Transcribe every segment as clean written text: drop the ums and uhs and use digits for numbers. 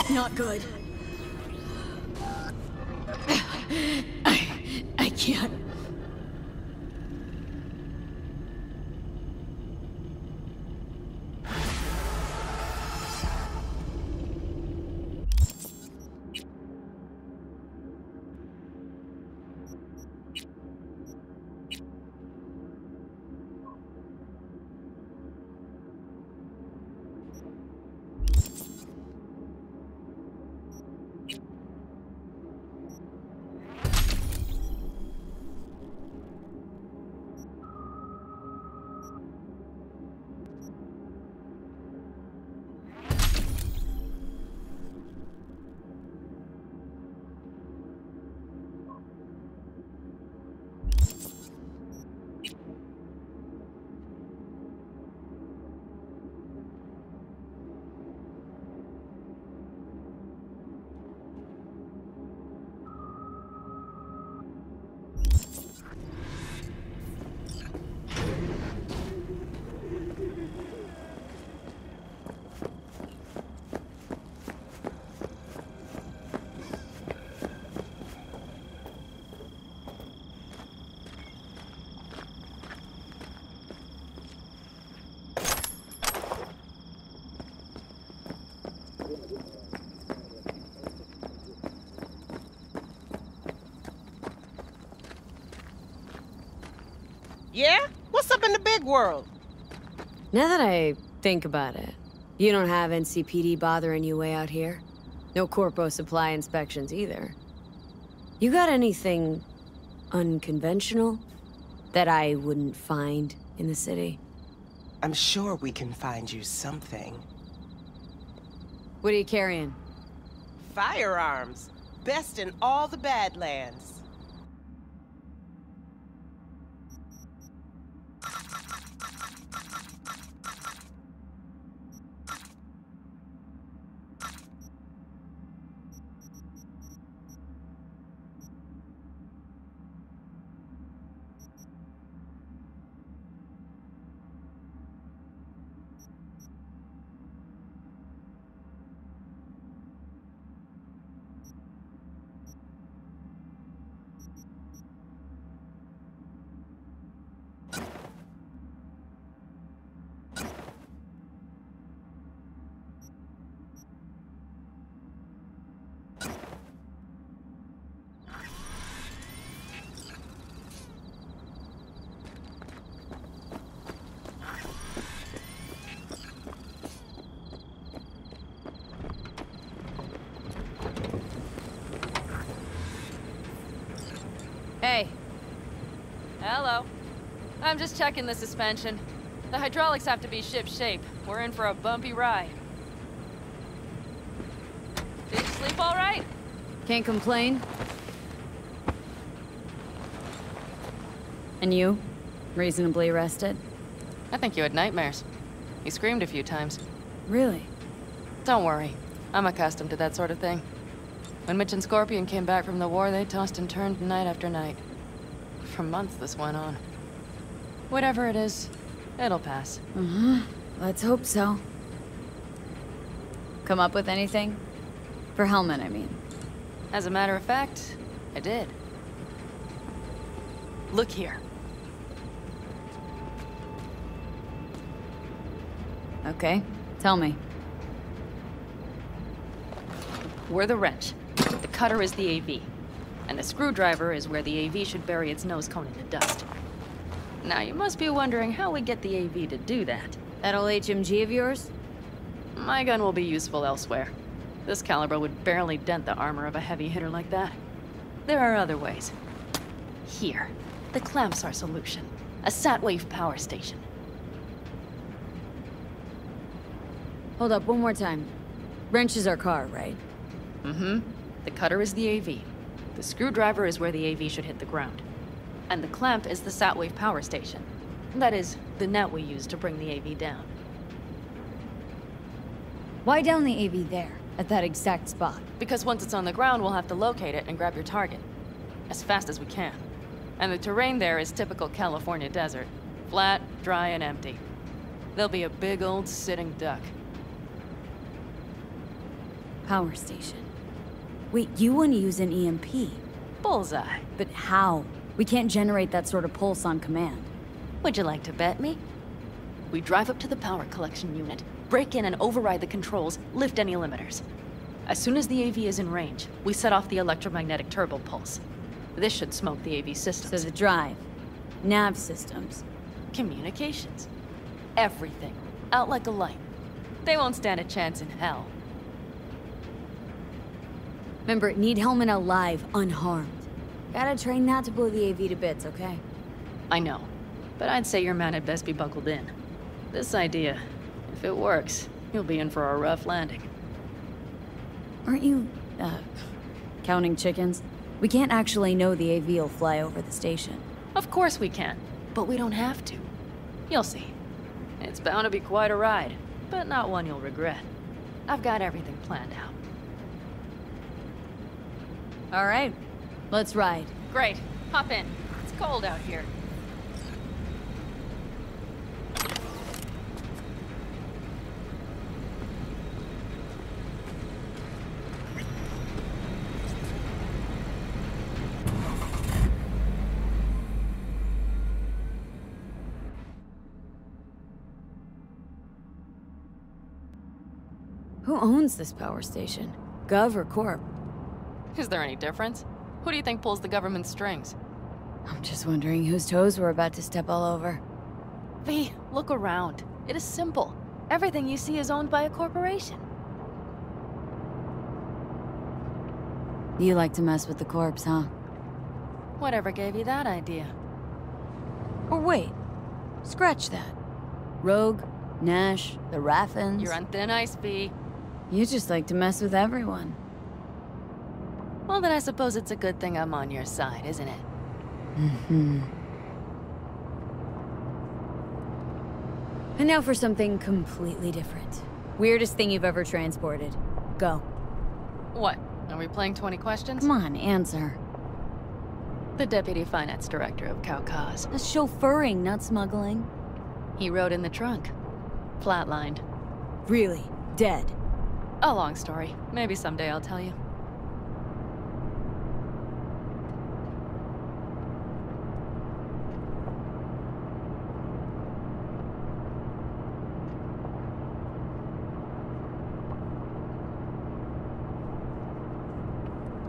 Not good. I can't. Yeah? What's up in the big world? Now that I think about it, you don't have NCPD bothering you way out here. No corpo supply inspections either. You got anything unconventional that I wouldn't find in the city? I'm sure we can find you something. What are you carrying? Firearms. Best in all the Badlands. Hey. Hello. I'm just checking the suspension. The hydraulics have to be ship-shape. We're in for a bumpy ride. Did you sleep all right? Can't complain. And you? Reasonably rested? I think you had nightmares. You screamed a few times. Really? Don't worry. I'm accustomed to that sort of thing. When Mitch and Scorpion came back from the war, they tossed and turned night after night. For months this went on. Whatever it is, it'll pass. Let's hope so. Come up with anything? For Hellman, I mean. As a matter of fact, I did. Look here. Okay, tell me. We're the wrench. The cutter is the AV. And the screwdriver is where the AV should bury its nose cone in the dust. Now, you must be wondering how we get the AV to do that. That old HMG of yours? My gun will be useful elsewhere. This caliber would barely dent the armor of a heavy hitter like that. There are other ways. Here, the clamp's our solution. A sat-wave power station. Hold up, one more time. Wrench is our car, right? Mm-hmm. The cutter is the AV. The screwdriver is where the AV should hit the ground. And the clamp is the sat-wave power station. That is, the net we use to bring the AV down. Why down the AV there, at that exact spot? Because once it's on the ground, we'll have to locate it and grab your target. As fast as we can. And the terrain there is typical California desert. Flat, dry, and empty. There'll be a big old sitting duck. Power station. Wait, you want to use an EMP? Bullseye. But how? We can't generate that sort of pulse on command. Would you like to bet me? We drive up to the power collection unit, break in and override the controls, lift any limiters. As soon as the AV is in range, we set off the electromagnetic turbo pulse. This should smoke the AV systems. So the drive, nav systems, communications, everything. Out like a light. They won't stand a chance in hell. Remember, need Hellman alive, unharmed. Gotta train not to blow the AV to bits, okay? I know, but I'd say your man had best be buckled in. This idea, if it works, you'll be in for a rough landing. Aren't you, counting chickens? We can't actually know the AV will fly over the station. Of course we can, but we don't have to. You'll see. It's bound to be quite a ride, but not one you'll regret. I've got everything planned out. All right, let's ride. Great. Hop in. It's cold out here. Who owns this power station? Gov or Corp? Is there any difference? Who do you think pulls the government's strings? I'm just wondering whose toes we're about to step all over. V, look around. It is simple. Everything you see is owned by a corporation. You like to mess with the corpse, huh? Whatever gave you that idea? Or wait, scratch that. Rogue, Nash, the Raffins. You're on thin ice, V. You just like to mess with everyone. Well, then I suppose it's a good thing I'm on your side, isn't it? Mm-hmm. And now for something completely different. Weirdest thing you've ever transported. Go. What? Are we playing 20 questions? Come on, answer. The Deputy Finance Director of Caucase. That's chauffeuring, not smuggling. He rode in the trunk. Flatlined. Really? Dead? A long story. Maybe someday I'll tell you.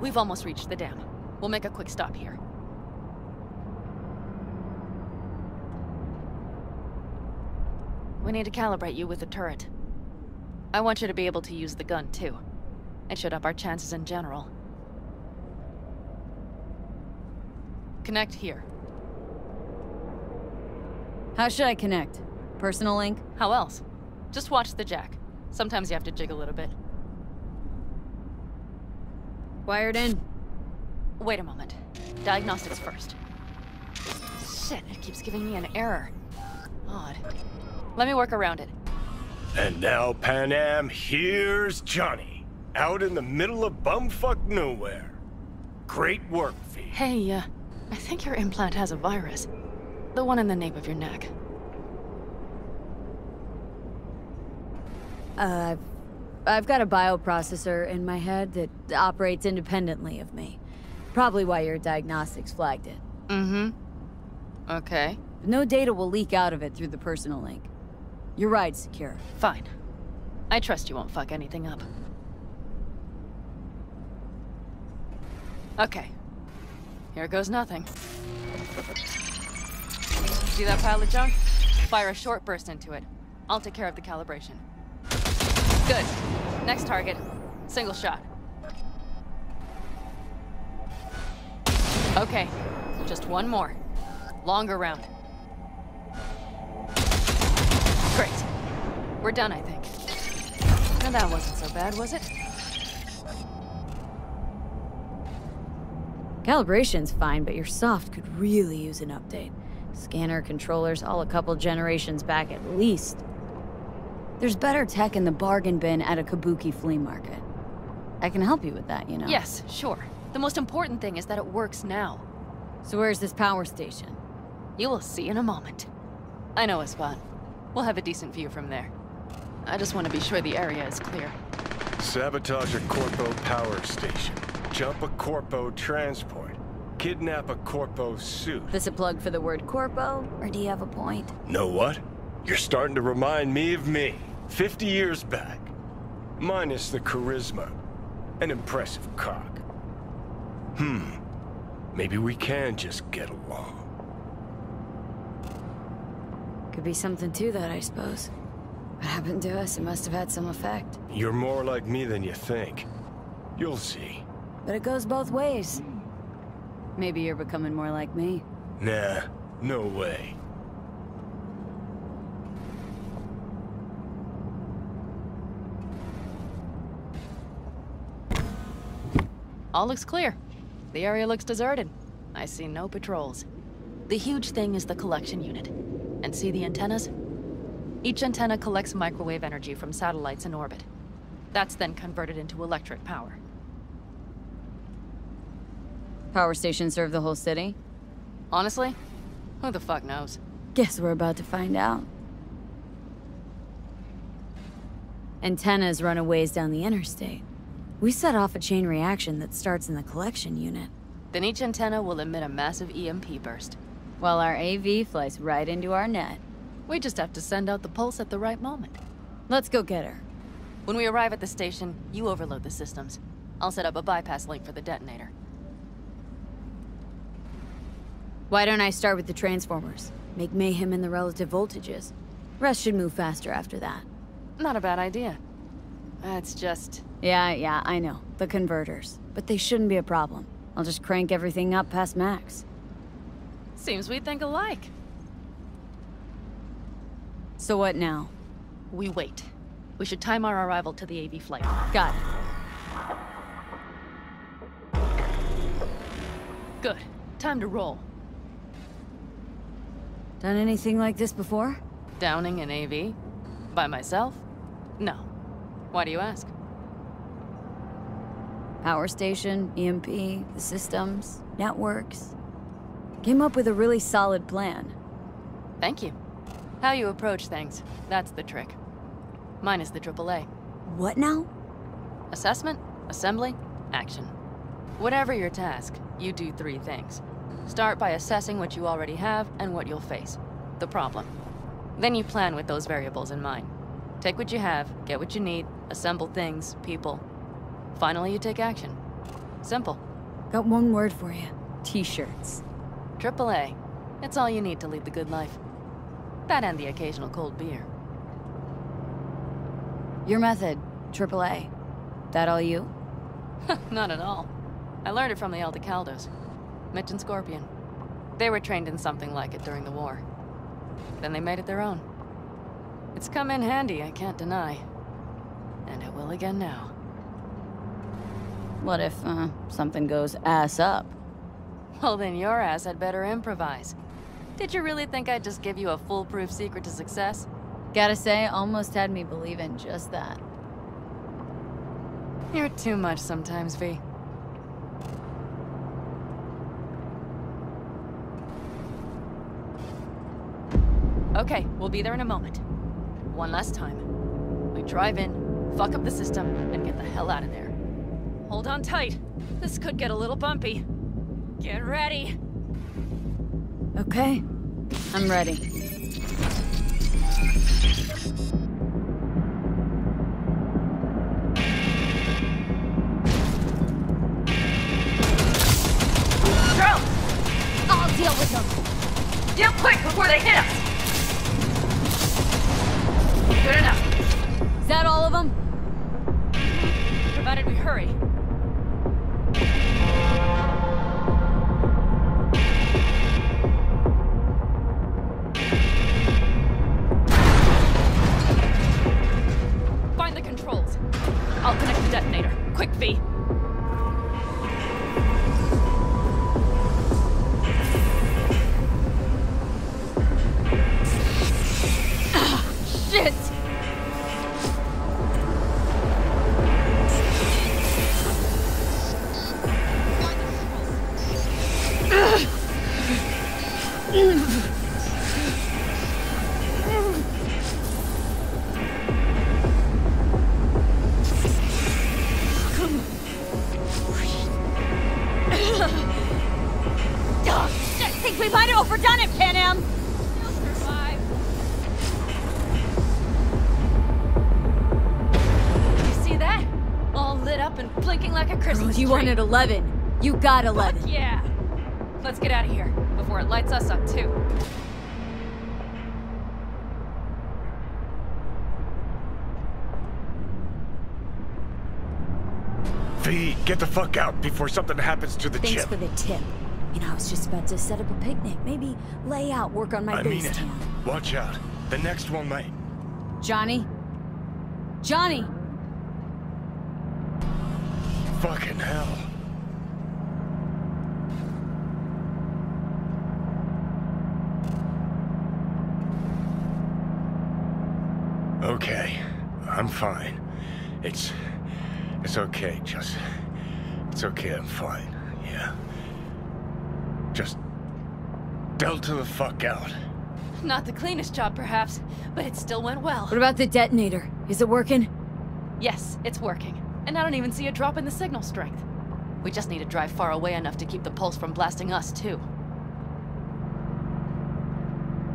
We've almost reached the dam. We'll make a quick stop here. We need to calibrate you with the turret. I want you to be able to use the gun, too. It should up our chances in general. Connect here. How should I connect? Personal link? How else? Just watch the jack. Sometimes you have to jig a little bit. Wired in. Wait a moment. Diagnostics first. Shit, it keeps giving me an error. Odd. Let me work around it. And now, Pan Am, here's Johnny. Out in the middle of bumfuck nowhere. Great work, V. Hey, I think your implant has a virus. The one in the nape of your neck. I've got a bioprocessor in my head that operates independently of me. Probably why your diagnostics flagged it. Mm-hmm. Okay. No data will leak out of it through the personal link. Your ride's secure. Fine. I trust you won't fuck anything up. Okay. Here goes nothing. See that pile of junk? Fire a short burst into it. I'll take care of the calibration. Good. Next target. Single shot. Okay. Just one more. Longer round. Great. We're done, I think. And that wasn't so bad, was it? Calibration's fine, but your soft could really use an update. Scanner controllers all a couple generations back at least. There's better tech in the bargain bin at a kabuki flea market. I can help you with that, you know? Yes, sure. The most important thing is that it works now. So where's this power station? You will see in a moment. I know a spot. We'll have a decent view from there. I just want to be sure the area is clear. Sabotage a Corpo power station. Jump a Corpo transport. Kidnap a Corpo suit. This a plug for the word corpo, or do you have a point? Know what? You're starting to remind me of me, 50 years back. Minus the charisma. An impressive cock. Maybe we can just get along. Could be something to that, I suppose. What happened to us? It must have had some effect. You're more like me than you think. You'll see. But it goes both ways. Maybe you're becoming more like me. Nah, no way. All looks clear. The area looks deserted. I see no patrols. The huge thing is the collection unit. And see the antennas? Each antenna collects microwave energy from satellites in orbit. That's then converted into electric power. Power stations serve the whole city? Honestly, who the fuck knows? Guess we're about to find out. Antennas run a ways down the interstate. We set off a chain reaction that starts in the collection unit. Then each antenna will emit a massive EMP burst. While our AV flies right into our net. We just have to send out the pulse at the right moment. Let's go get her. When we arrive at the station, you overload the systems. I'll set up a bypass link for the detonator. Why don't I start with the transformers? Make mayhem in the relative voltages. Rest should move faster after that. Not a bad idea. It's just... Yeah, I know. The converters. But they shouldn't be a problem. I'll just crank everything up past max. Seems we think alike. So what now? We wait. We should time our arrival to the AV flight. Got it. Good. Time to roll. Done anything like this before? Downing an AV? By myself? No. Why do you ask? Power station, EMP, the systems, networks. Came up with a really solid plan. Thank you. How you approach things, that's the trick. Mine is the AAA. What now? Assessment, assembly, action. Whatever your task, you do 3 things. Start by assessing what you already have and what you'll face. The problem. Then you plan with those variables in mind. Take what you have, get what you need, assemble things, people. Finally, you take action. Simple. Got one word for you. T-shirts. AAA. It's all you need to lead the good life. That and the occasional cold beer. Your method, AAA. That all you? Not at all. I learned it from the Aldecaldos. Mitch and Scorpion. They were trained in something like it during the war. Then they made it their own. It's come in handy, I can't deny. And it will again now. What if, something goes ass up? Well, then your ass had better improvise. Did you really think I'd just give you a foolproof secret to success? Gotta say, almost had me believe in just that. You're too much sometimes, V. Okay, we'll be there in a moment. One last time. We drive in, fuck up the system, and get the hell out of there. Hold on tight. This could get a little bumpy. Get ready. Okay, I'm ready. Drone! I'll deal with them. Deal quick before they hit us! Good enough. Is that all of them? Provided we hurry. Find the controls. I'll connect the detonator. Quick, V. Shit! We might have overdone it, Pan Am! You'll survive. You see that? All lit up and blinking like a Christmas tree. You wanted 11. You got 11. Fuck yeah. Let's get out of here before it lights us up too. V, get the fuck out before something happens to the Thanks chip. for the tip. You know, I was just about to set up a picnic. Maybe lay out, work on my I mean base it. camp. Watch out. The next one might. Johnny? Johnny! Fucking hell. Okay, I'm fine. It's okay, just... It's okay, I'm fine, yeah. Just... Delta the fuck out. Not the cleanest job, perhaps, but it still went well. What about the detonator? Is it working? Yes, it's working. And I don't even see a drop in the signal strength. We just need to drive far away enough to keep the pulse from blasting us, too.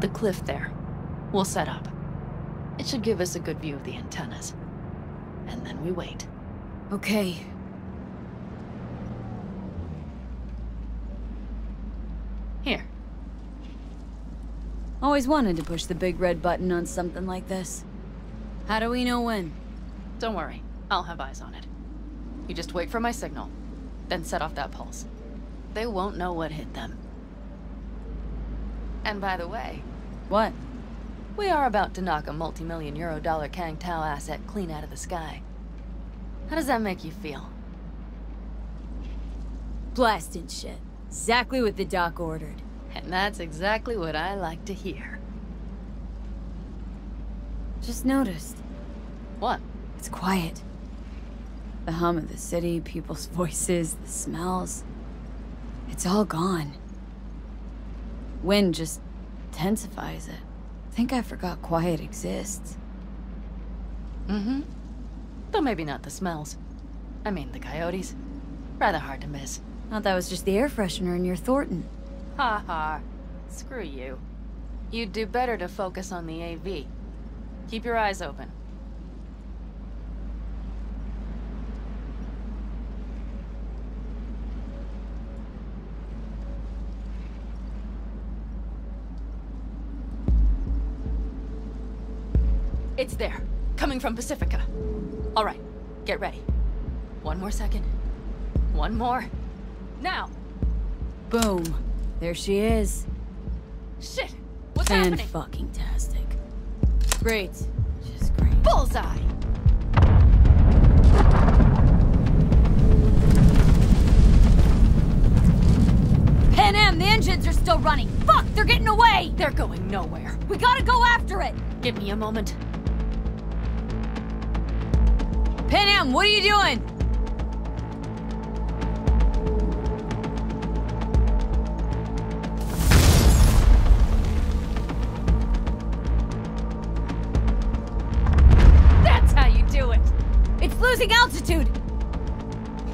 The cliff there. We'll set up. It should give us a good view of the antennas. And then we wait. Okay. Here. Always wanted to push the big red button on something like this. How do we know when? Don't worry. I'll have eyes on it. You just wait for my signal, then set off that pulse. They won't know what hit them. And by the way... What? We are about to knock a multi-million-euro-dollar Kang Tao asset clean out of the sky. How does that make you feel? Blasting shit. Exactly what the doc ordered. And that's exactly what I like to hear. Just noticed. What? It's quiet. The hum of the city, people's voices, the smells. It's all gone. Wind just intensifies it. I think I forgot quiet exists. Mm-hmm. Though maybe not the smells. I mean, the coyotes. Rather hard to miss. Thought that was just the air freshener in your Thornton. Ha ha. Screw you. You'd do better to focus on the AV. Keep your eyes open. It's there. Coming from Pacifica. All right. Get ready. One more second. One more. Now! Boom. There she is. Shit! What's happening? Fan-fucking-tastic. Great. Just great. Bullseye! Pan Am, the engines are still running! Fuck! They're getting away! They're going nowhere. We gotta go after it! Give me a moment. Pan Am, what are you doing? That's how you do it! It's losing altitude!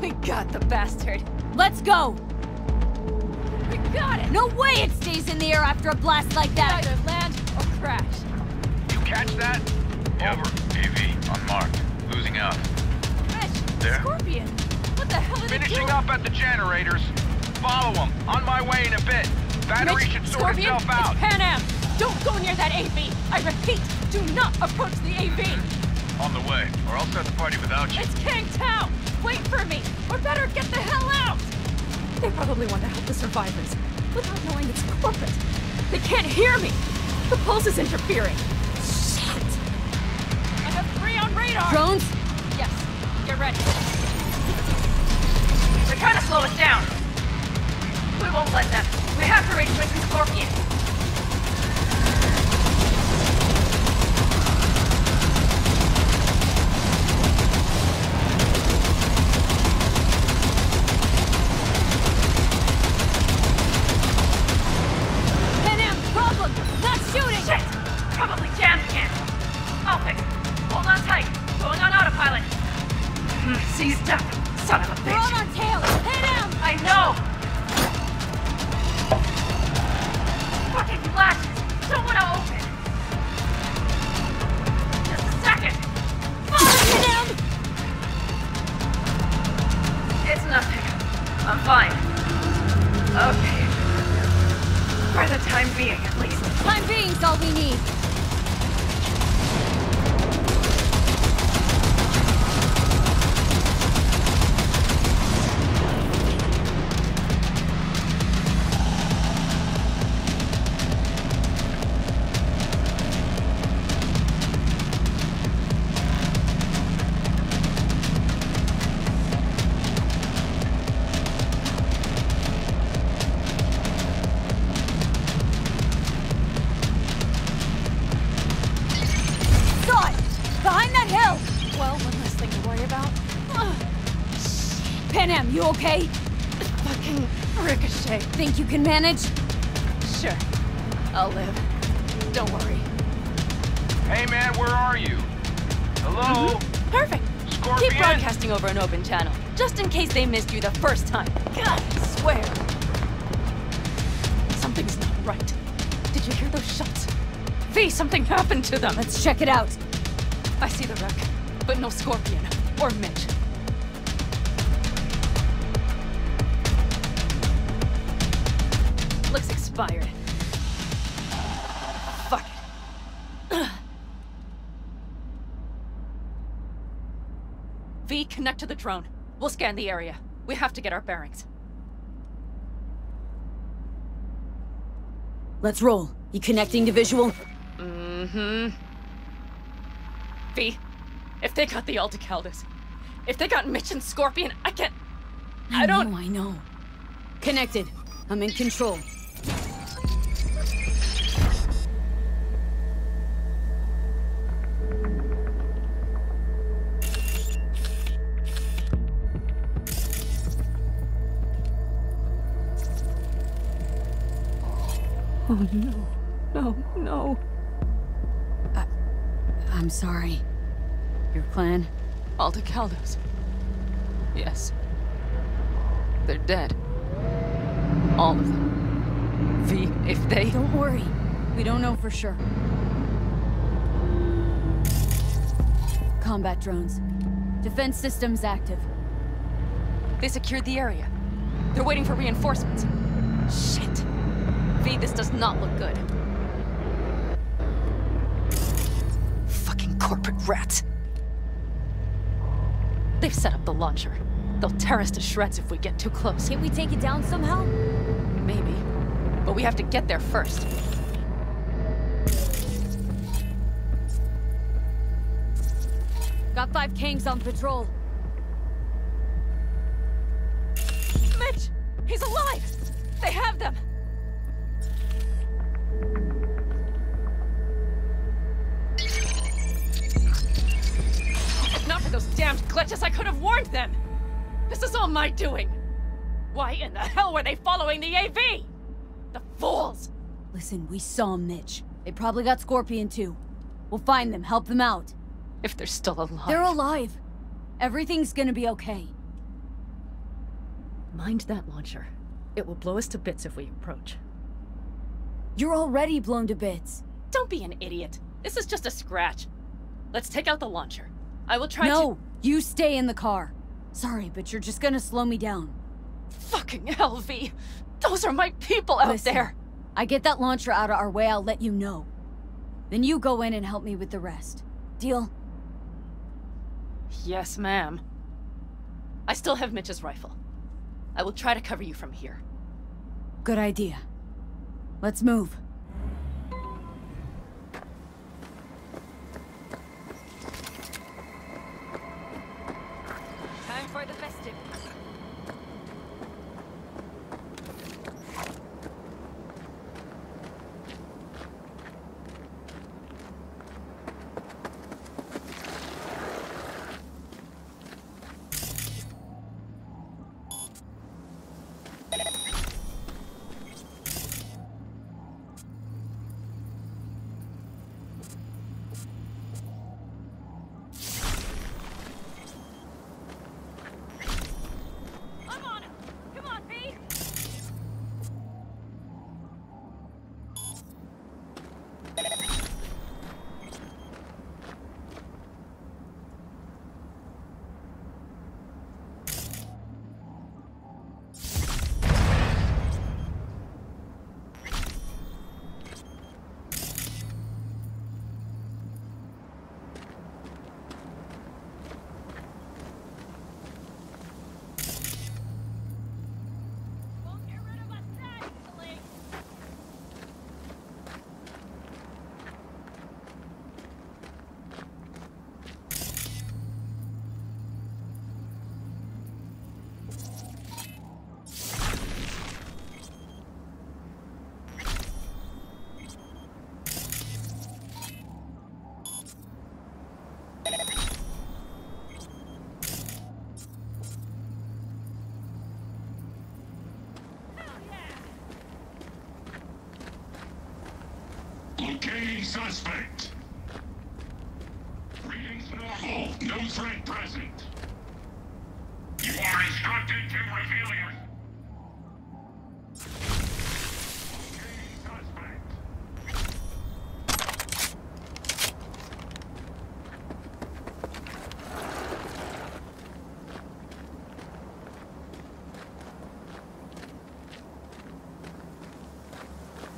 We got the bastard. Let's go! We got it! No way it stays in the air after a blast like that! Either land or crash. You catch that? Over. AV, unmarked. Losing out. Fish! There? Scorpion! What the hell are they Finishing doing? up at the generators. Follow them. On my way in a bit. Battery Mitch, should sort Scorpion, itself out. It's Pan Am! Don't go near that AV! I repeat, do not approach the AV! On the way, or I'll start the party without you. It's Kang Tao! Wait for me! Or better, get the hell out! They probably want to help the survivors, without knowing it's corporate. They can't hear me! The pulse is interfering. Shit! I have 3 on radar! Drones? Yes, get ready. They're trying to slow us down. We won't let them. We have to reach Mission Scorpion. Pan Am, problem! Not shooting! Shit! Probably jammed again. I'll fix it. Hold on tight. Going on autopilot. Seized up. Son of a We're on bitch. our tail! Pan Am! I know! Okay. For the time being, at least. Time being's all we need. You okay? Fucking ricochet. Think you can manage? Sure. I'll live. Don't worry. Hey man, where are you? Hello? Perfect. Scorpion? Keep broadcasting over an open channel, just in case they missed you the first time. God, I swear. Something's not right. Did you hear those shots? V, something happened to them. Let's check it out. I see the wreck, but no Scorpion or Mitch. Looks expired. Fuck it. V, connect to the drone. We'll scan the area. We have to get our bearings. Let's roll. You connecting to visual? Mm-hmm. V, if they got the Aldecaldos, if they got Mitch and Scorpion, I can't... I don't... I know. Connected. I'm in control. Oh no. No, no. I'm sorry. Your plan? Aldecaldos. Yes. They're dead. All of them. V, if they... Don't worry. We don't know for sure. Combat drones. Defense systems active. They secured the area. They're waiting for reinforcements. Shit. V, this does not look good. Fucking corporate rats. They've set up the launcher. They'll tear us to shreds if we get too close. Can't we take it down somehow? Maybe. But we have to get there first. Got 5 Kangs on patrol. Mitch! He's alive! They have them! If not for those damned glitches, I could have warned them! This is all my doing! Why in the hell were they following the AV? The fools! Listen, we saw Mitch. They probably got Scorpion too. We'll find them, help them out. If they're still alive. They're alive. Everything's gonna be okay. Mind that launcher. It will blow us to bits if we approach. You're already blown to bits. Don't be an idiot. This is just a scratch. Let's take out the launcher. I will try to- No, you stay in the car. Sorry, but you're just gonna slow me down. Fucking hell, V. Those are my people out Listen, there. I get that launcher out of our way, I'll let you know. Then you go in and help me with the rest. Deal? Yes, ma'am. I still have Mitch's rifle. I will try to cover you from here. Good idea. Let's move. Time for the festivities. Locating suspect. Readings normal. No threat present. You are instructed to reveal your... Locating suspect.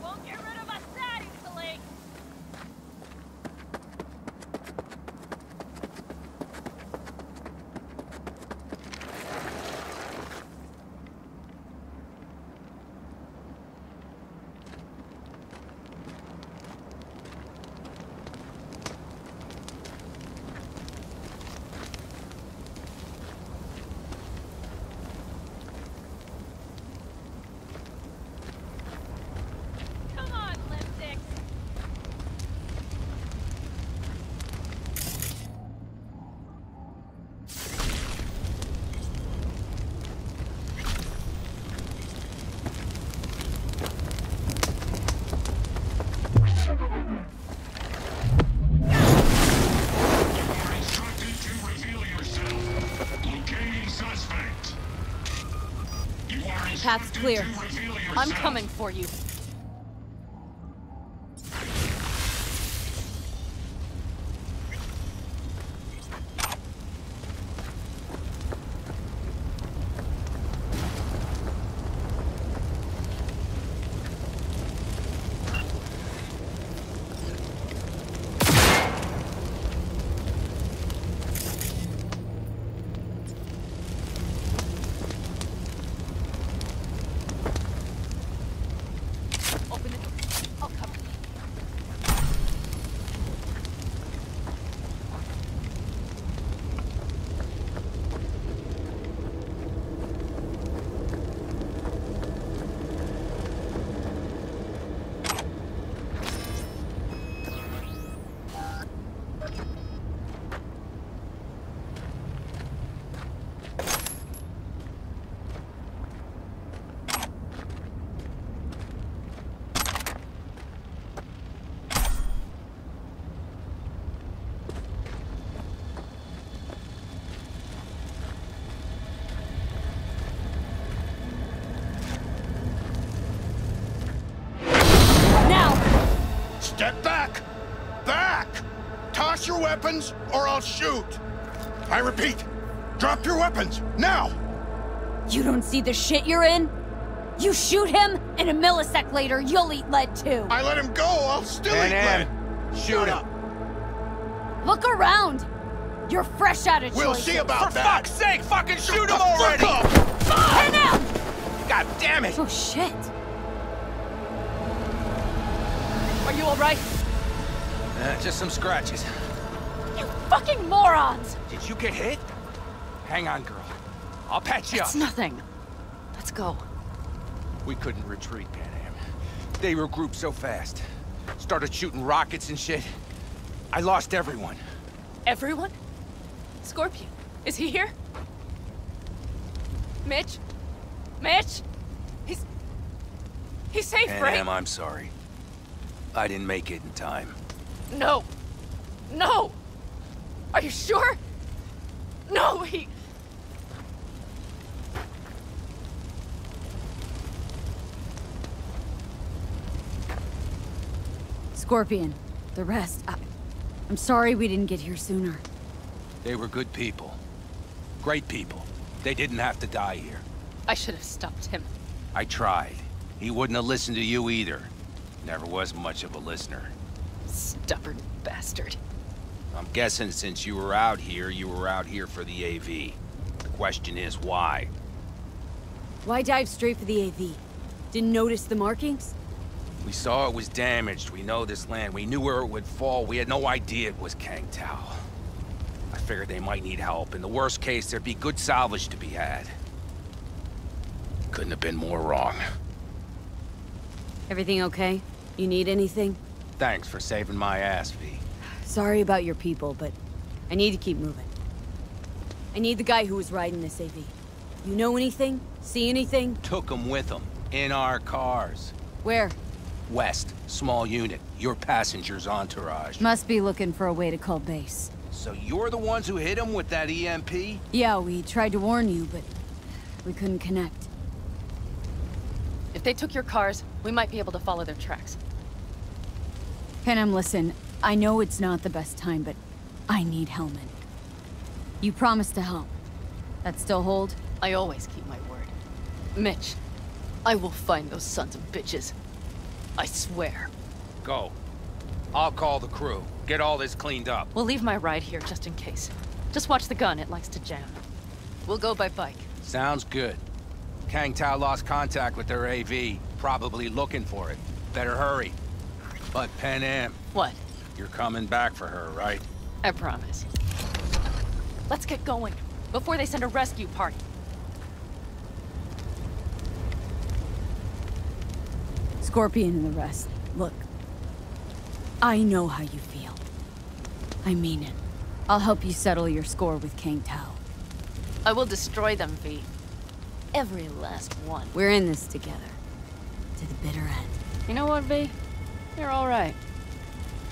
Won't get rid of us that easily. Come on, lipsticks. You are instructed to reveal yourself. Locating suspect. You are Path's instructed clear. to reveal yourself. I'm coming for you. Open the door. I'll cover you. Step back! Back! Toss your weapons, or I'll shoot! I repeat, drop your weapons, now! You don't see the shit you're in? You shoot him, and a millisecond later, you'll eat lead too. I let him go, I'll still eat lead! Shoot him. Look around. You're fresh out of We'll choices. see about For that! fuck's sake, fucking shoot The him already! fuck up! Pin him! God damn it! Oh shit. Are you all right? Just some scratches. You fucking morons! Did you get hit? Hang on, girl. I'll patch you up. It's nothing. Let's go. We couldn't retreat, Pan Am. They regrouped so fast. Started shooting rockets and shit. I lost everyone. Everyone? Scorpion, is he here? Mitch? Mitch? He's safe, Pan right? Am, I'm sorry. I didn't make it in time. No. No! Are you sure? No, he... Scorpion, the rest, I'm sorry we didn't get here sooner. They were good people. Great people. They didn't have to die here. I should have stopped him. I tried. He wouldn't have listened to you either. Never was much of a listener. Stubborn bastard. I'm guessing since you were out here for the AV. The question is, why? Why dive straight for the AV? Didn't notice the markings? We saw it was damaged. We know this land. We knew where it would fall. We had no idea it was Kang Tao. I figured they might need help. In the worst case, there'd be good salvage to be had. Couldn't have been more wrong. Everything okay? You need anything? Thanks for saving my ass, V. Sorry about your people, but I need to keep moving. I need the guy who was riding this AV. You know anything? See anything? Took them with them. In our cars. Where? West, small unit. Your passenger's entourage. Must be looking for a way to call base. So you're the ones who hit him with that EMP? Yeah, we tried to warn you, but we couldn't connect. If they took your cars, we might be able to follow their tracks. Panem, listen. I know it's not the best time, but I need Hellman. You promised to help. That still hold? I always keep my word. Mitch, I will find those sons of bitches. I swear. Go. I'll call the crew. Get all this cleaned up. We'll leave my ride here just in case. Just watch the gun, it likes to jam. We'll go by bike. Sounds good. Kang Tao lost contact with their AV. Probably looking for it. Better hurry. But Panem. What? You're coming back for her, right? I promise. Let's get going, before they send a rescue party. Scorpion and the rest. Look. I know how you feel. I mean it. I'll help you settle your score with Kang Tao. I will destroy them, V. Every last one. We're in this together. To the bitter end. You know what, V? You're all right.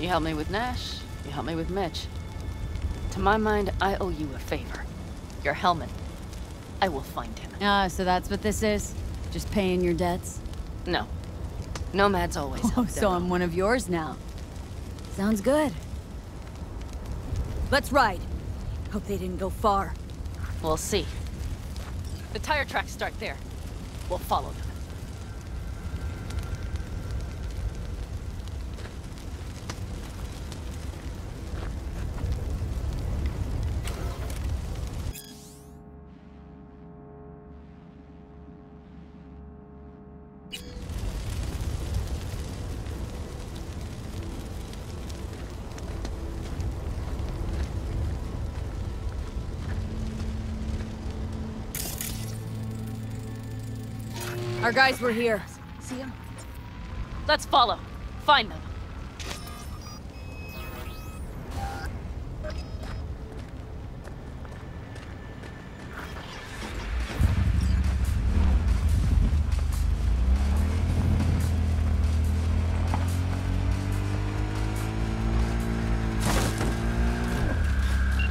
You helped me with Nash. You helped me with Mitch. To my mind, I owe you a favor. You're Hellman. I will find him. Ah, so that's what this is? Just paying your debts? No. Nomads always help so I'm one of yours now. Sounds good. Let's ride. Hope they didn't go far. We'll see. The tire tracks start there. We'll follow them. Our guys were here. See them? Let's follow. Find them.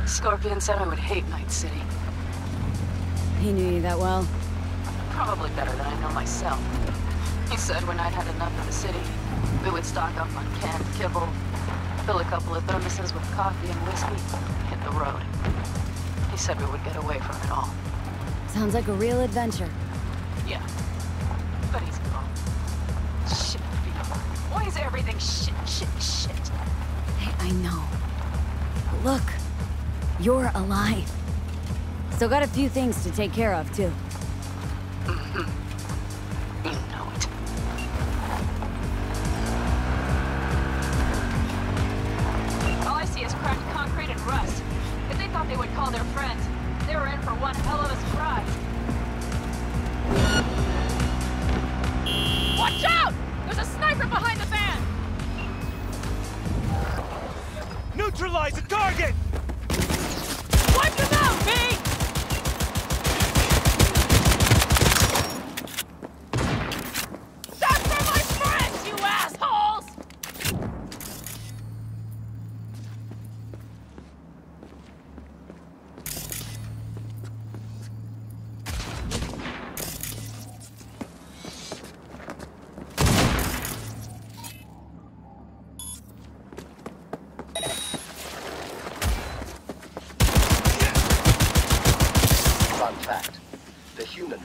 Scorpion said I would hate Night City. He knew you that well? Probably better than I know myself. He said when I'd had enough of the city, we would stock up on canned kibble, fill a couple of thermoses with coffee and whiskey, and hit the road. He said we would get away from it all. Sounds like a real adventure. Yeah. But he's gone. Shit, people. Why is everything shit? Hey, I know. But look, you're alive. Still got a few things to take care of, too. You know it. All I see is cracked concrete and rust. If they thought they would call their friends, they were in for one hell of a surprise. Watch out! There's a sniper behind the van! Neutralize the target! Wipe them out, V!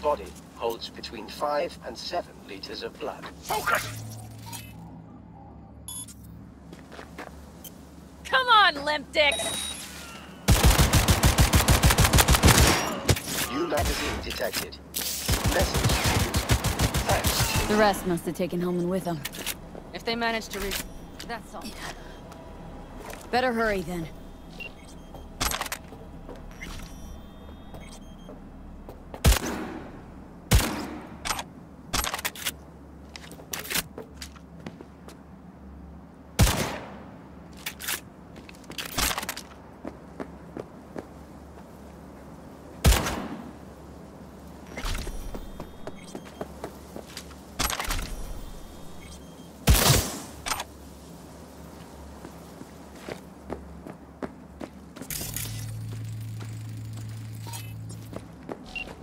Body holds between 5 and 7 liters of blood. Focus! Come on, limp dicks! New magazine detected. Message. Thanks. The rest must have taken Hellman with them. If they manage to reach... That's all. Better hurry, then.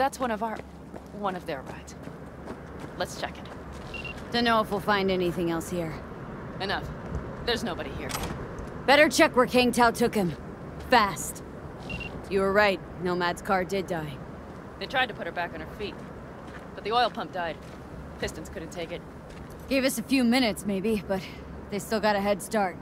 That's one of their rides. Let's check it. Don't know if we'll find anything else here. Enough. There's nobody here. Better check where Kang Tao took him. Fast. You were right. Nomad's car did die. They tried to put her back on her feet, but the oil pump died. Pistons couldn't take it. Gave us a few minutes, maybe, but they still got a head start.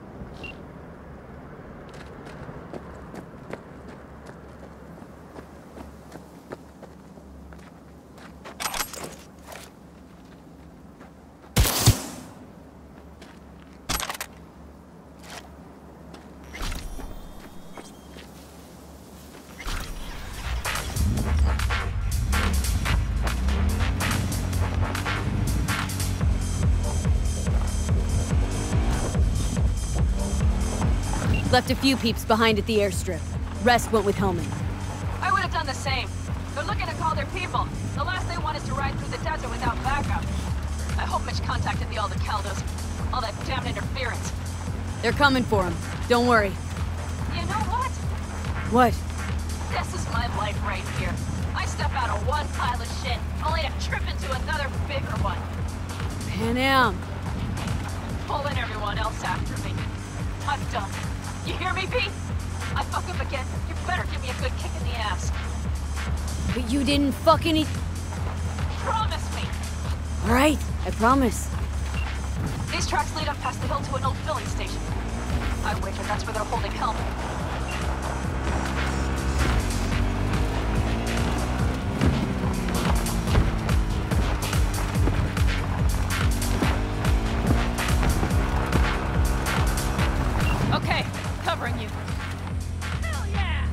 Left a few peeps behind at the airstrip. Rest went with Hellman. I would have done the same. They're looking to call their people. The last they want is to ride through the desert without backup. I hope Mitch contacted the Aldecaldos. All that damn interference. They're coming for him. Don't worry. You know what? What? This is my life right here. I step out of one pile of shit, only to trip into another bigger one. Pan Am. Pulling everyone else after me. I'm done. You hear me, Pete? I fuck up again. You better give me a good kick in the ass. But you didn't fuck any... Promise me! Alright, I promise. These tracks lead up past the hill to an old filling station. I wager that's where they're holding Hellman. Okay, covering you. Hell yeah!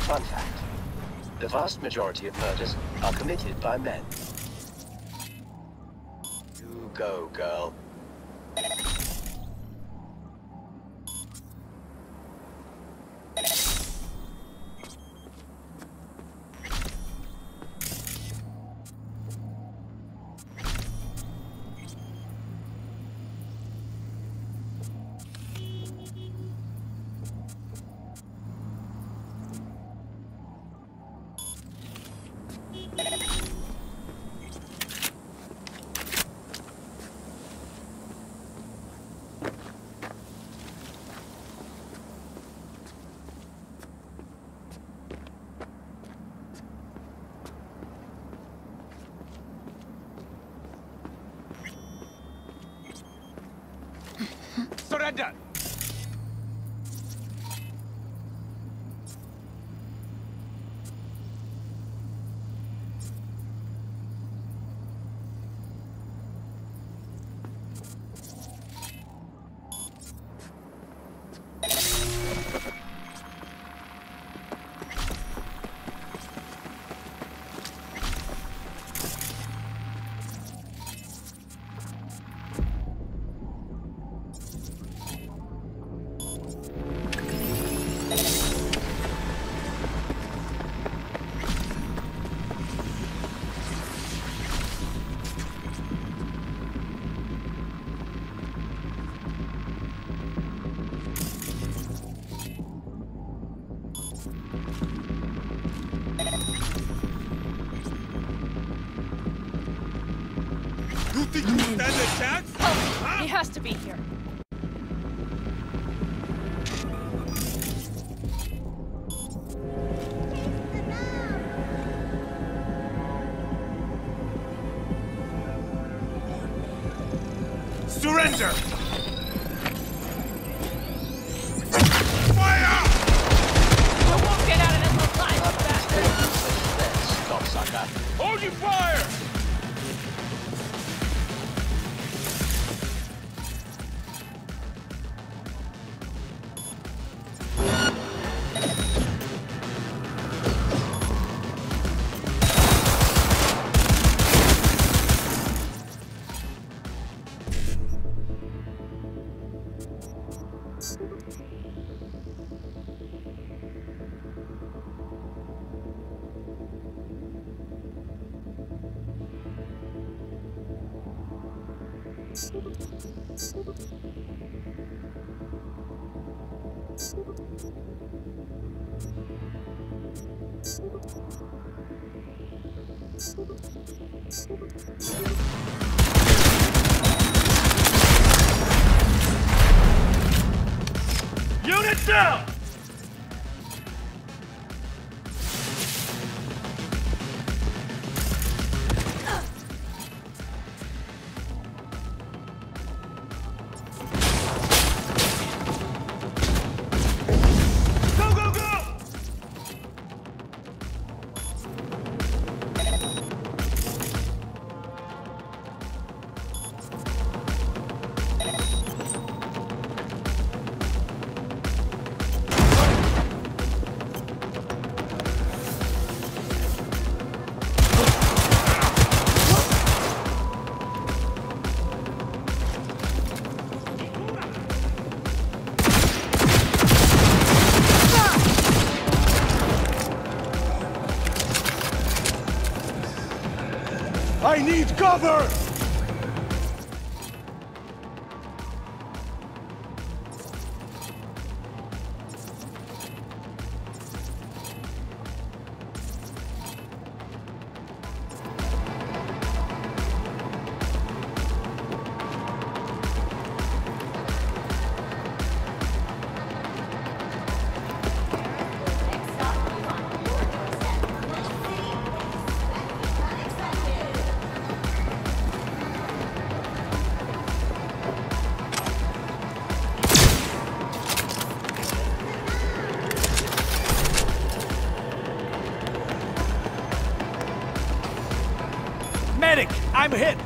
Fun fact. The vast majority of murders are committed by men. You go, girl. Surrender! You think you stand a chance? Oh, he has to be here. Surrender! You won't get out of this alive, bastard! Stop, sucker. Hold your fire! Unit down! I need cover! Medic! I'm hit!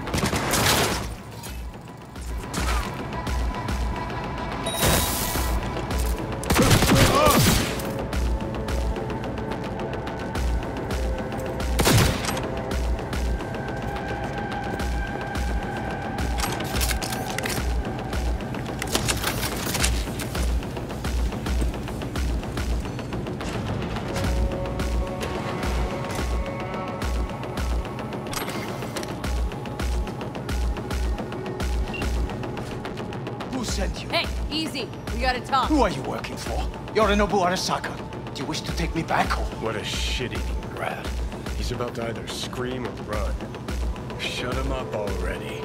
Sent you. Hey, easy. We gotta talk. Who are you working for? Yorinobu Arasaka. Do you wish to take me back or? What a shit-eating brat. He's about to either scream or run. Shut him up already.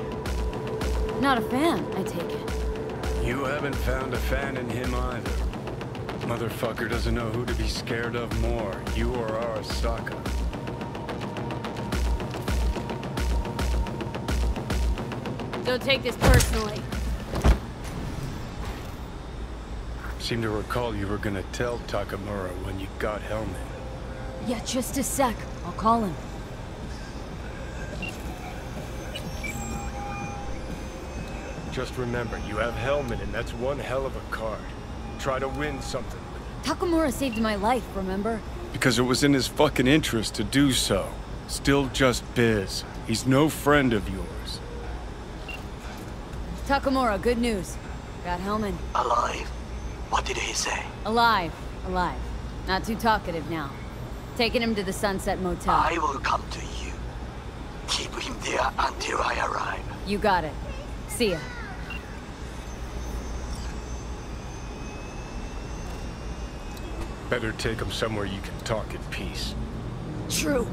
Not a fan, I take it. You haven't found a fan in him either. Motherfucker doesn't know who to be scared of more, you or Arasaka. Don't take this personally. Seem to recall you were gonna tell Takamura when you got Hellman. Yeah, just a sec. I'll call him. Just remember, you have Hellman, and that's one hell of a card. Try to win something with it. Takamura saved my life, remember? Because it was in his fucking interest to do so. Still just biz. He's no friend of yours. Takamura, good news. Got Hellman. Alive? What did he say? Alive. Alive. Not too talkative now. Taking him to the Sunset Motel. I will come to you. Keep him there until I arrive. You got it. See ya. Better take him somewhere you can talk in peace. True.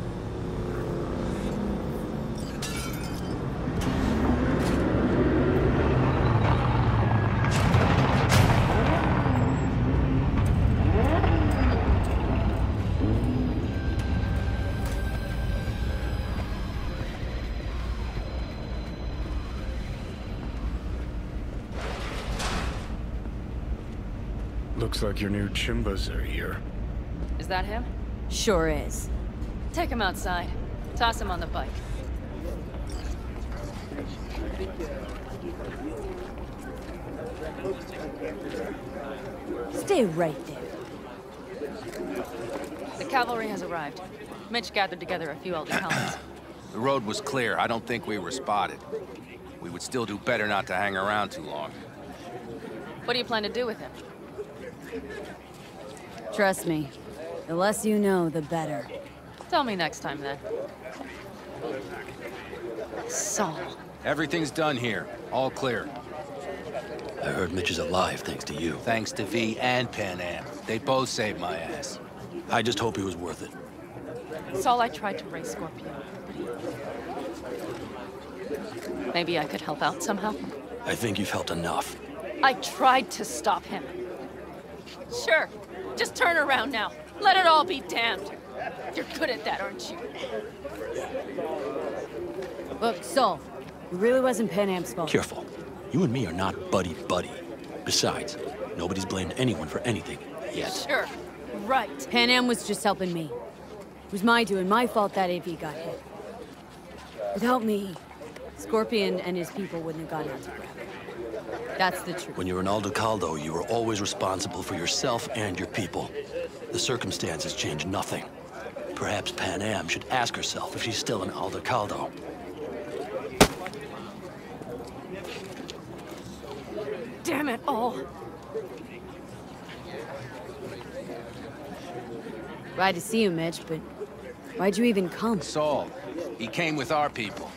Looks like your new Chimbas are here. Is that him? Sure is. Take him outside. Toss him on the bike. Stay right there. The cavalry has arrived. Mitch gathered together a few Aldecaldos. The road was clear. I don't think we were spotted. We would still do better not to hang around too long. What do you plan to do with him? Trust me, the less you know, the better. Tell me next time, then. Saul. Everything's done here. All clear. I heard Mitch is alive thanks to you. Thanks to V and Pan Am. They both saved my ass. I just hope he was worth it. Saul, I tried to raise Scorpion, but he... Maybe I could help out somehow? I think you've helped enough. I tried to stop him. Sure. Just turn around now. Let it all be damned. You're good at that, aren't you? Look, Saul, it really wasn't Pan Am's fault. Careful. You and me are not buddy-buddy. Besides, nobody's blamed anyone for anything, yet. Sure. Right. Pan Am was just helping me. It was my doing, my fault that AV got hit. Without me, Scorpion and his people wouldn't have gone out to grab him. That's the truth. When you're an Aldecaldo, you are always responsible for yourself and your people. The circumstances change nothing. Perhaps Pan Am should ask herself if she's still an Aldecaldo. Damn it all. Glad to see you, Mitch, but why'd you even come? Saul, he came with our people.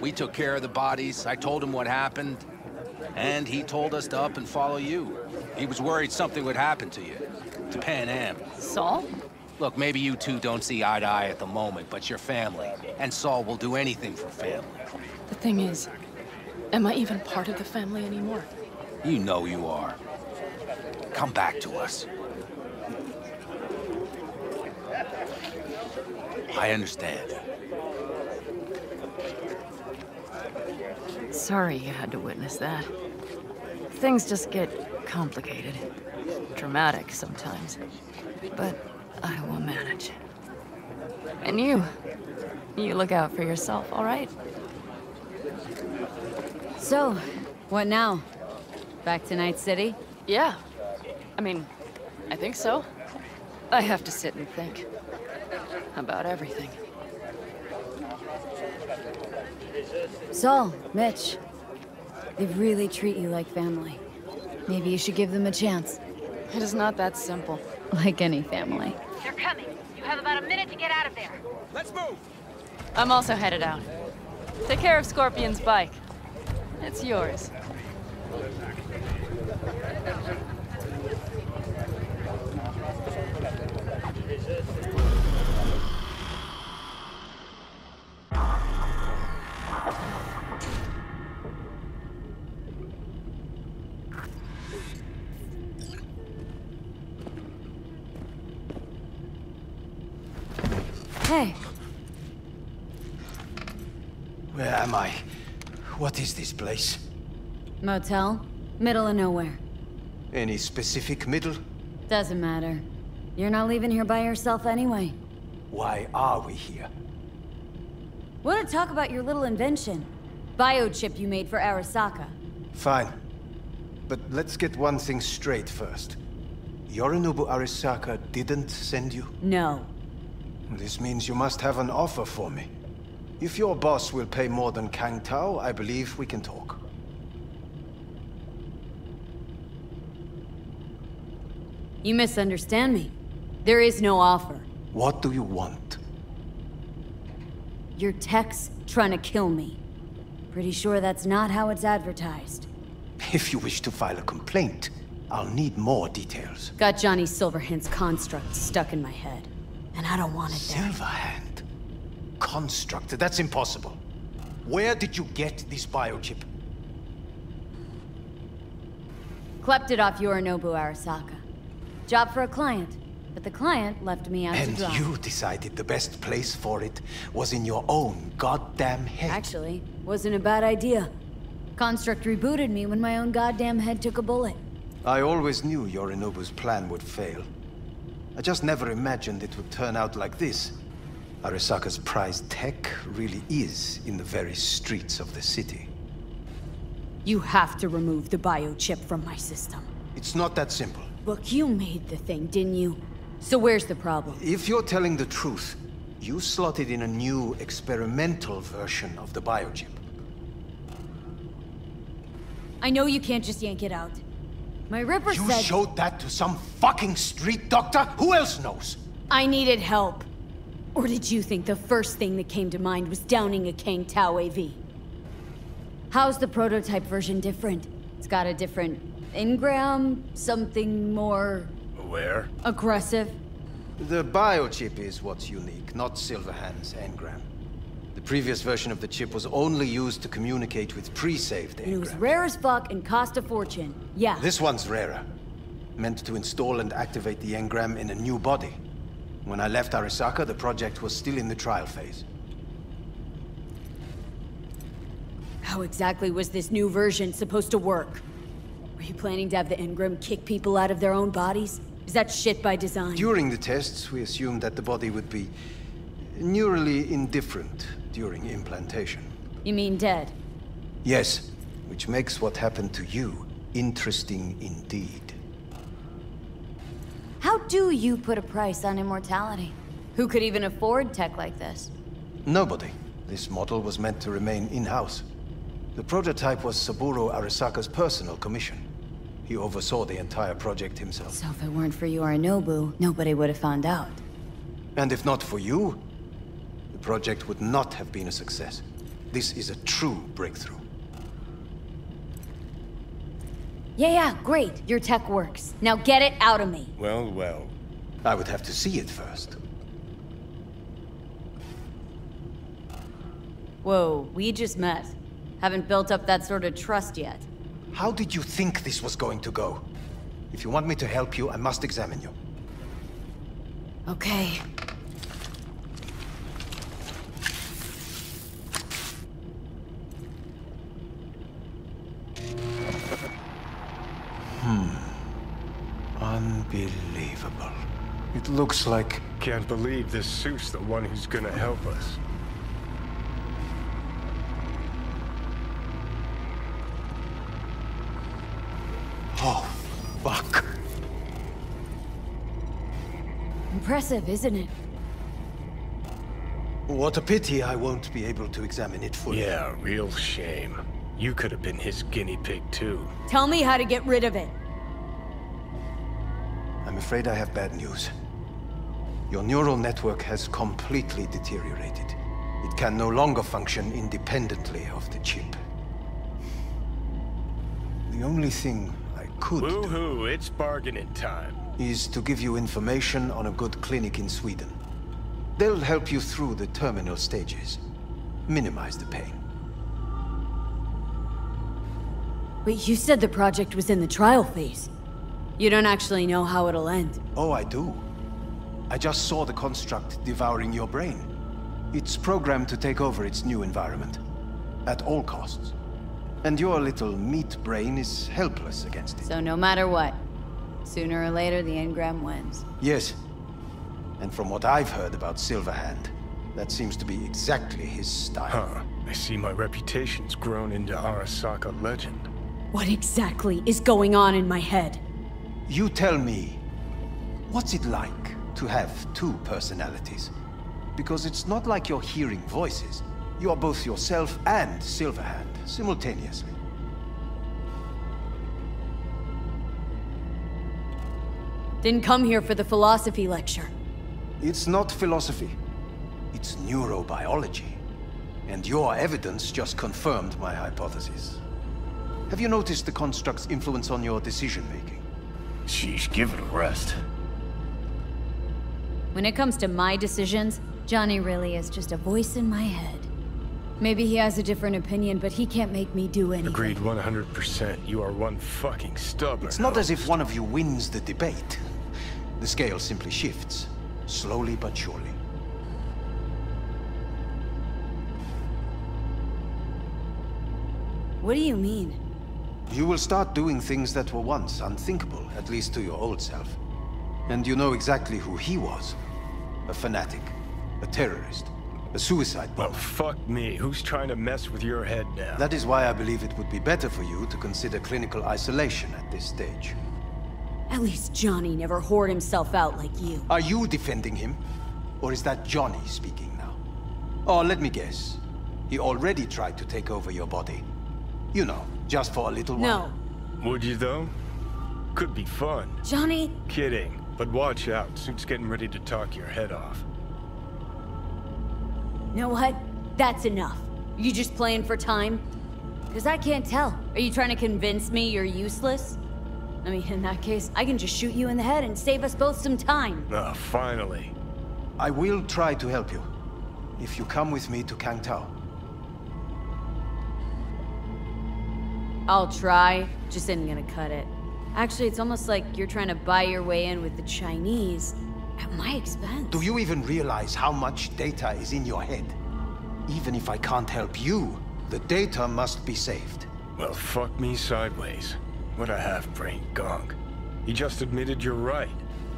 We took care of the bodies. I told him what happened. And he told us to up and follow you. He was worried something would happen to you. To Pan Am. Saul? Look, maybe you two don't see eye to eye at the moment, but you're family. And Saul will do anything for family. The thing is, am I even part of the family anymore? You know you are. Come back to us. I understand. Sorry you had to witness that. Things just get complicated. Dramatic sometimes. But I will manage. And you look out for yourself, all right? So, what now? Back to Night City? Yeah. I mean, I think so. I have to sit and think. About everything. Saul, Mitch, they really treat you like family. Maybe you should give them a chance. It is not that simple. Like any family. They're coming. You have about a minute to get out of there. Let's move! I'm also headed out. Take care of Scorpion's bike. It's yours. Hey. Where am I? What is this place? Motel? Middle of nowhere. Any specific middle? Doesn't matter. You're not leaving here by yourself anyway. Why are we here? Want to talk about your little invention? Biochip you made for Arasaka. Fine. But let's get one thing straight first. Yorinobu Arasaka didn't send you? No. This means you must have an offer for me. If your boss will pay more than Kang Tao, I believe we can talk. You misunderstand me. There is no offer. What do you want? Your tech's trying to kill me. Pretty sure that's not how it's advertised. If you wish to file a complaint, I'll need more details. Got Johnny Silverhand's construct stuck in my head. And I don't want it there. Silverhand? Construct? That's impossible. Where did you get this biochip? Klept it off Yorinobu Arasaka. Job for a client. But the client left me out to dry. And you decided the best place for it was in your own goddamn head. Actually, wasn't a bad idea. Construct rebooted me when my own goddamn head took a bullet. I always knew Yorinobu's plan would fail. I just never imagined it would turn out like this. Arasaka's prized tech really is in the very streets of the city. You have to remove the biochip from my system. It's not that simple. Look, you made the thing, didn't you? So where's the problem? If you're telling the truth, you slotted in a new experimental version of the biochip. I know you can't just yank it out. My Ripper said... You showed that to some fucking street doctor? Who else knows? I needed help. Or did you think the first thing that came to mind was downing a Kang Tao AV? How's the prototype version different? It's got a different engram, something more... Aware? Aggressive? The biochip is what's unique, not Silverhand's engram. The previous version of the chip was only used to communicate with pre-saved engrams. It was rare as fuck and cost a fortune. Yeah. This one's rarer. Meant to install and activate the engram in a new body. When I left Arasaka, the project was still in the trial phase. How exactly was this new version supposed to work? Were you planning to have the engram kick people out of their own bodies? Is that shit by design? During the tests, we assumed that the body would be neurally indifferent during implantation. You mean dead? Yes, which makes what happened to you interesting indeed. How do you put a price on immortality? Who could even afford tech like this? Nobody. This model was meant to remain in-house. The prototype was Saburo Arasaka's personal commission. He oversaw the entire project himself. So if it weren't for Yorinobu, nobody would have found out. And if not for you, the project would not have been a success. This is a true breakthrough. Yeah, great. Your tech works. Now get it out of me. Well, well. I would have to see it first. Whoa, we just met. Haven't built up that sort of trust yet. How did you think this was going to go? If you want me to help you, I must examine you. Okay. Unbelievable. It looks like... Can't believe this suit's the one who's gonna help us. Oh, fuck. Impressive, isn't it? What a pity I won't be able to examine it fully. Yeah, real shame. You could have been his guinea pig, too. Tell me how to get rid of it. I'm afraid I have bad news. Your neural network has completely deteriorated. It can no longer function independently of the chip. The only thing I could Woohoo, it's bargaining time. Is to give you information on a good clinic in Sweden. They'll help you through the terminal stages. Minimize the pain. Wait, you said the project was in the trial phase. You don't actually know how it'll end. Oh, I do. I just saw the construct devouring your brain. It's programmed to take over its new environment. At all costs. And your little meat brain is helpless against it. So no matter what, sooner or later the engram wins. Yes. And from what I've heard about Silverhand, that seems to be exactly his style. Huh. I see my reputation's grown into Arasaka legend. What exactly is going on in my head? You tell me, what's it like to have two personalities? Because it's not like you're hearing voices. You are both yourself and Silverhand, simultaneously. Didn't come here for the philosophy lecture. It's not philosophy. It's neurobiology. And your evidence just confirmed my hypothesis. Have you noticed the construct's influence on your decision-making? Sheesh, give it a rest. When it comes to my decisions, Johnny really is just a voice in my head. Maybe he has a different opinion, but he can't make me do anything. Agreed 100%. You are one fucking stubborn. It's not as if one of you wins the debate. The scale simply shifts, slowly but surely. What do you mean? You will start doing things that were once unthinkable, at least to your old self. And you know exactly who he was. A fanatic, a terrorist, a suicide bomber. Well, fuck me. Who's trying to mess with your head now? That is why I believe it would be better for you to consider clinical isolation at this stage. At least Johnny never whored himself out like you. Are you defending him? Or is that Johnny speaking now? Oh, let me guess. He already tried to take over your body. You know, just for a little while. No. Would you, though? Could be fun. Johnny? Kidding. But watch out. Suit's getting ready to talk your head off. You know what? That's enough. You just playing for time? Because I can't tell. Are you trying to convince me you're useless? I mean, in that case, I can just shoot you in the head and save us both some time. Ah, finally. I will try to help you, if you come with me to Kangtao. I'll try, just isn't gonna cut it. Actually, it's almost like you're trying to buy your way in with the Chinese, at my expense. Do you even realize how much data is in your head? Even if I can't help you, the data must be saved. Well, fuck me sideways. What a half-brained gong. He just admitted you're right.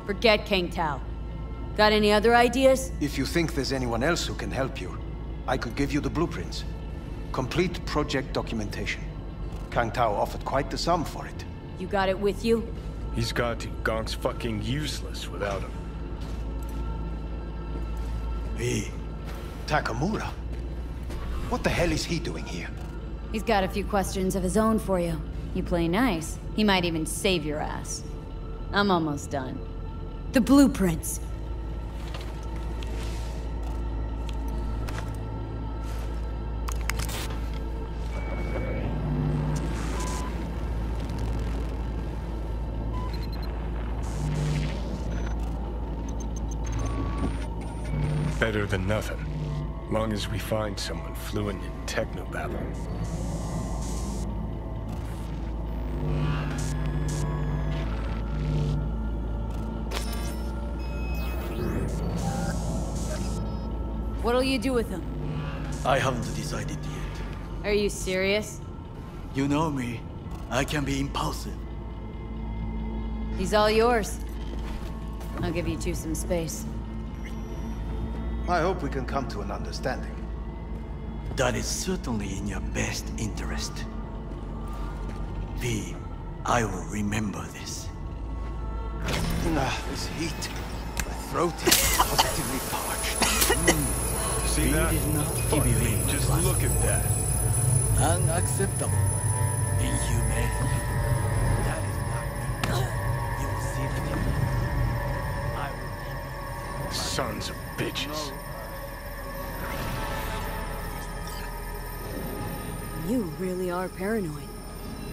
Forget Kangtao. Got any other ideas? If you think there's anyone else who can help you, I could give you the blueprints. Complete project documentation. Kangtao offered quite the sum for it. You got it with you? He's got to. Gong's fucking useless without him. Hey, Takamura? What the hell is he doing here? He's got a few questions of his own for you. You play nice, he might even save your ass. I'm almost done. The blueprints. Better than nothing. Long as we find someone fluent in technobabble. What'll you do with them? I haven't decided yet. Are you serious? You know me. I can be impulsive. He's all yours. I'll give you two some space. I hope we can come to an understanding. That is certainly in your best interest. V, I will remember this. This heat. My throat is positively parched. See that? Fuck me, just look at that. Unacceptable. Inhumane. That is not me. You will see it. I will. Sons of bitches. You really are paranoid.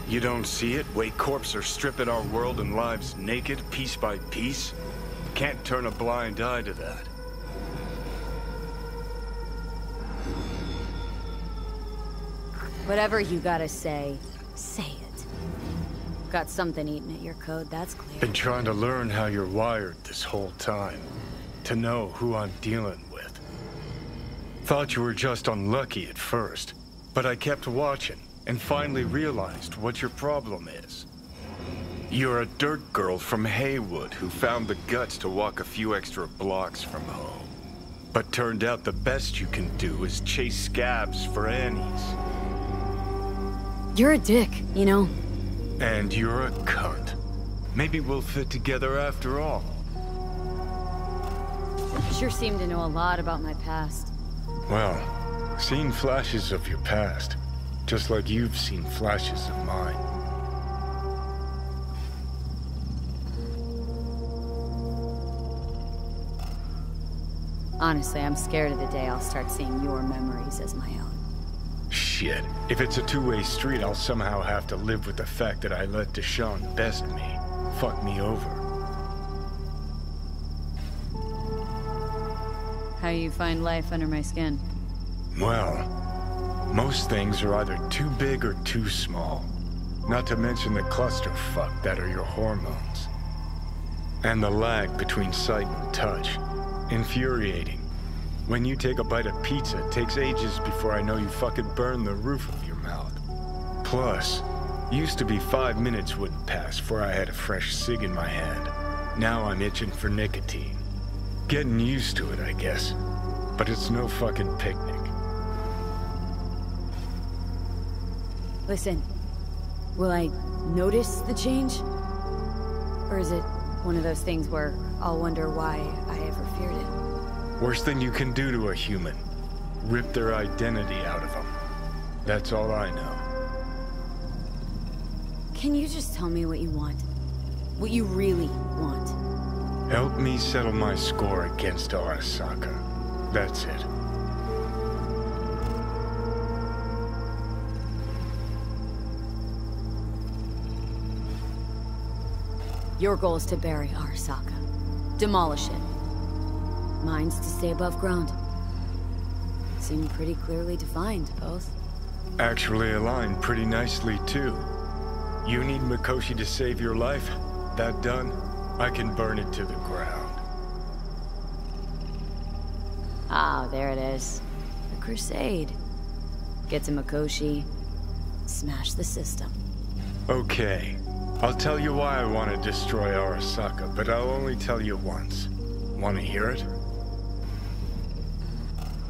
You don't see it? Way corps are stripping our world and lives naked, piece by piece? Can't turn a blind eye to that. Whatever you gotta say, say it. Got something eating at your code, that's clear. Been trying to learn how you're wired this whole time. To know who I'm dealing with. Thought you were just unlucky at first, but I kept watching and finally realized what your problem is. You're a dirt girl from Haywood who found the guts to walk a few extra blocks from home. But turned out the best you can do is chase scabs for Annies. You're a dick, you know. And you're a cunt. Maybe we'll fit together after all. You sure seem to know a lot about my past. Well, seen flashes of your past, just like you've seen flashes of mine. Honestly, I'm scared of the day I'll start seeing your memories as my own. Shit. If it's a two-way street, I'll somehow have to live with the fact that I let Deshaun best me. Fuck me over. How you find life under my skin? Well, most things are either too big or too small. Not to mention the clusterfuck that are your hormones. And the lag between sight and touch. Infuriating. When you take a bite of pizza, it takes ages before I know you fucking burn the roof of your mouth. Plus, Used to be 5 minutes wouldn't pass before I had a fresh cig in my hand. Now I'm itching for nicotine. Getting used to it, I guess. But it's no fucking picnic. Listen, will I notice the change? Or is it one of those things where I'll wonder why I ever feared it? Worst thing you can do to a human. Rip their identity out of them. That's all I know. Can you just tell me what you want? What you really want? Help me settle my score against Arasaka. That's it. Your goal is to bury Arasaka. Demolish it. Mine's to stay above ground. Seem pretty clearly defined, both. Actually aligned pretty nicely, too. You need Mikoshi to save your life? That done? I can burn it to the ground. Ah, there it is. The Crusade. Get to Mikoshi. Smash the system. Okay. I'll tell you why I want to destroy Arasaka, but I'll only tell you once. Want to hear it?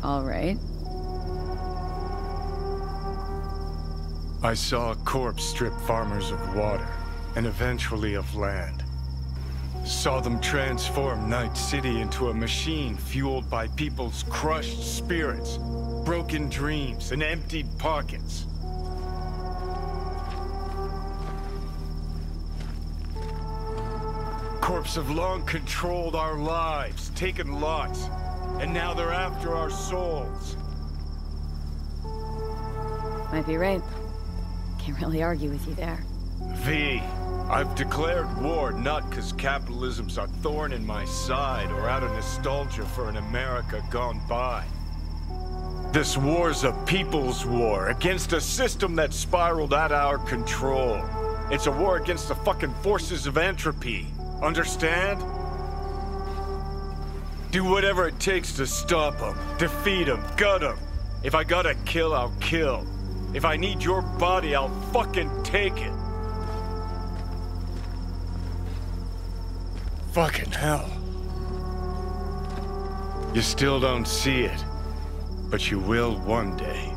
All right. I saw a corpse strip farmers of water, and eventually of land. Saw them transform Night City into a machine fueled by people's crushed spirits, broken dreams, and emptied pockets. Corps have long controlled our lives, taken lots, and now they're after our souls. Might be right. Can't really argue with you there. V, I've declared war not because capitalism's a thorn in my side or out of nostalgia for an America gone by. This war's a people's war against a system that spiraled out of our control. It's a war against the fucking forces of entropy. Understand? Do whatever it takes to stop them, defeat them, gut them. If I gotta kill, I'll kill. If I need your body, I'll fucking take it. Fucking hell. You still don't see it, but you will one day.